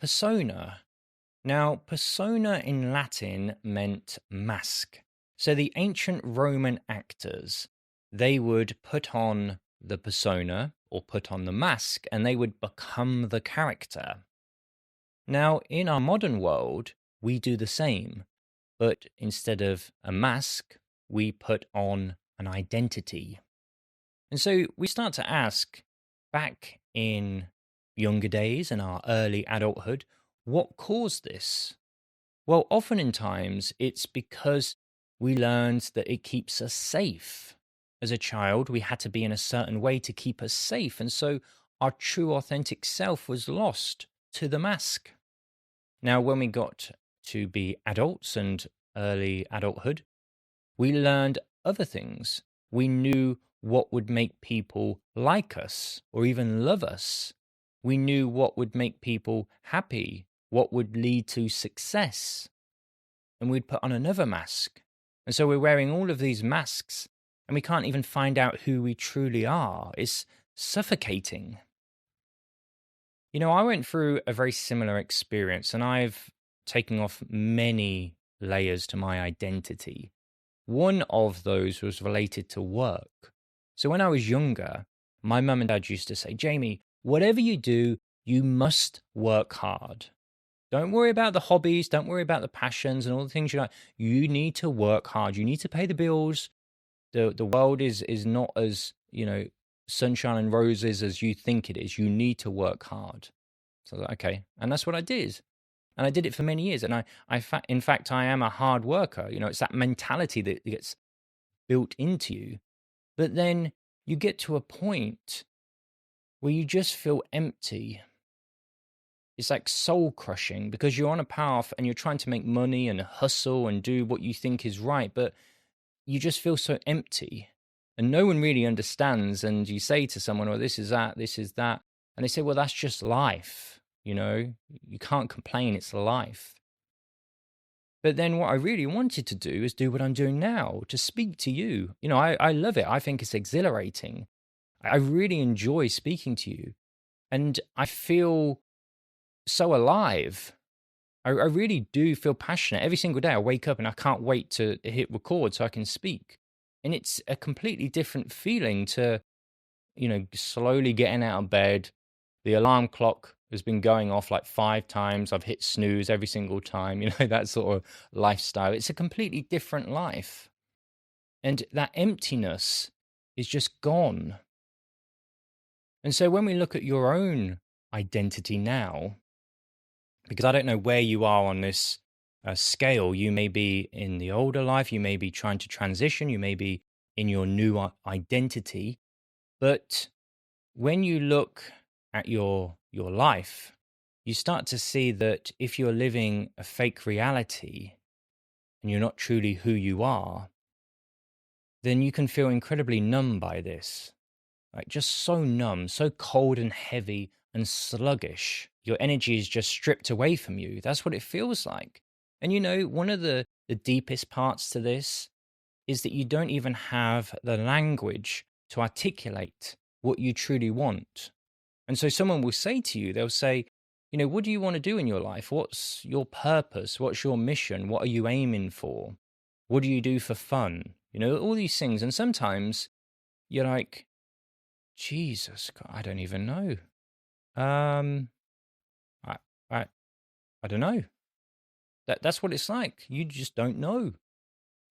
Persona. Now, persona in Latin meant mask. So the ancient Roman actors, they would put on the persona or put on the mask and they would become the character. Now, in our modern world, we do the same, but instead of a mask, we put on an identity. And so we start to ask back in younger days and our early adulthood, what caused this? Well, often in times it's because we learned that it keeps us safe. As a child, we had to be in a certain way to keep us safe. And so our true, authentic self was lost to the mask. Now, when we got to be adults and early adulthood, we learned other things. We knew what would make people like us or even love us. We knew what would make people happy, what would lead to success. And we'd put on another mask. And so we're wearing all of these masks and we can't even find out who we truly are. It's suffocating. I went through a very similar experience and I've taken off many layers to my identity. One of those was related to work. So when I was younger, my mum and dad used to say, Jamie, whatever you do, you must work hard. Don't worry about the hobbies, don't worry about the passions and all the things you like. You need to work hard. You need to pay the bills. The world is not as, sunshine and roses as you think it is. You need to work hard. So I was like, okay. And that's what I did. And I did it for many years. And in fact, I am a hard worker. It's that mentality that gets built into you. But then you get to a point where you just feel empty. It's like soul crushing because you're on a path and you're trying to make money and hustle and do what you think is right, but you just feel so empty and no one really understands. And you say to someone, oh, this is that, this is that. And they say, well, that's just life. You can't complain. It's life. But then what I really wanted to do is do what I'm doing now, to speak to you. I love it. I think it's exhilarating. I really enjoy speaking to you. And I feel so alive. I really do feel passionate. Every single day I wake up and I can't wait to hit record so I can speak. And it's a completely different feeling to, slowly getting out of bed. The alarm clock has been going off like 5 times. I've hit snooze every single time, that sort of lifestyle. It's a completely different life. And that emptiness is just gone. And so when we look at your own identity now, because I don't know where you are on this scale, you may be in the older life, you may be trying to transition, you may be in your new identity. But when you look at your life, you start to see that if you're living a fake reality and you're not truly who you are, then you can feel incredibly numb by this. Like just so numb, so cold and heavy and sluggish. Your energy is just stripped away from you. That's what it feels like. And one of the deepest parts to this is that you don't even have the language to articulate what you truly want. And so someone will say to you, they'll say, what do you want to do in your life? What's your purpose? What's your mission? What are you aiming for? What do you do for fun? All these things. And sometimes you're like, Jesus, God, I don't even know. Um, I, I, I don't know. That's what it's like. You just don't know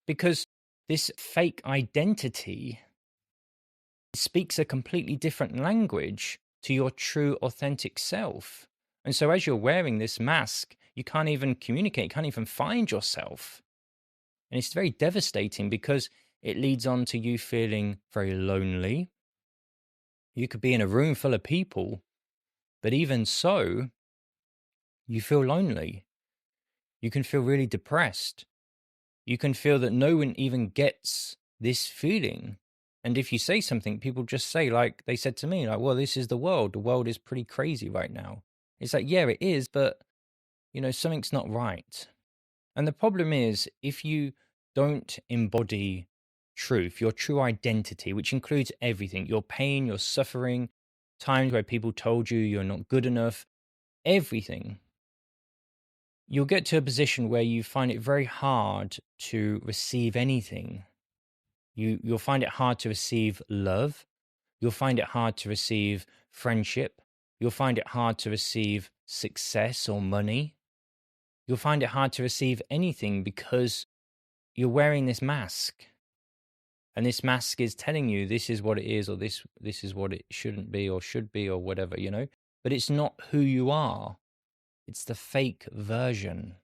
because this fake identity speaks a completely different language to your true, authentic self. And so, as you're wearing this mask, you can't even communicate, can't even find yourself. And it's very devastating because it leads on to you feeling very lonely. You could be in a room full of people, but even so, you feel lonely. You can feel really depressed. You can feel that no one even gets this feeling. And if you say something, people just say, like they said to me, like, well, this is the world. The world is pretty crazy right now. It's like, yeah, it is, but, something's not right. And the problem is, if you don't embody truth, your true identity, which includes everything, your pain, your suffering, times where people told you you're not good enough, everything. you'll get to a position where you find it very hard to receive anything. You'll find it hard to receive love. You'll find it hard to receive friendship. You'll find it hard to receive success or money. You'll find it hard to receive anything because you're wearing this mask. And this mask is telling you this is what it is, or this is what it shouldn't be or should be or whatever, you know? But it's not who you are. It's the fake version.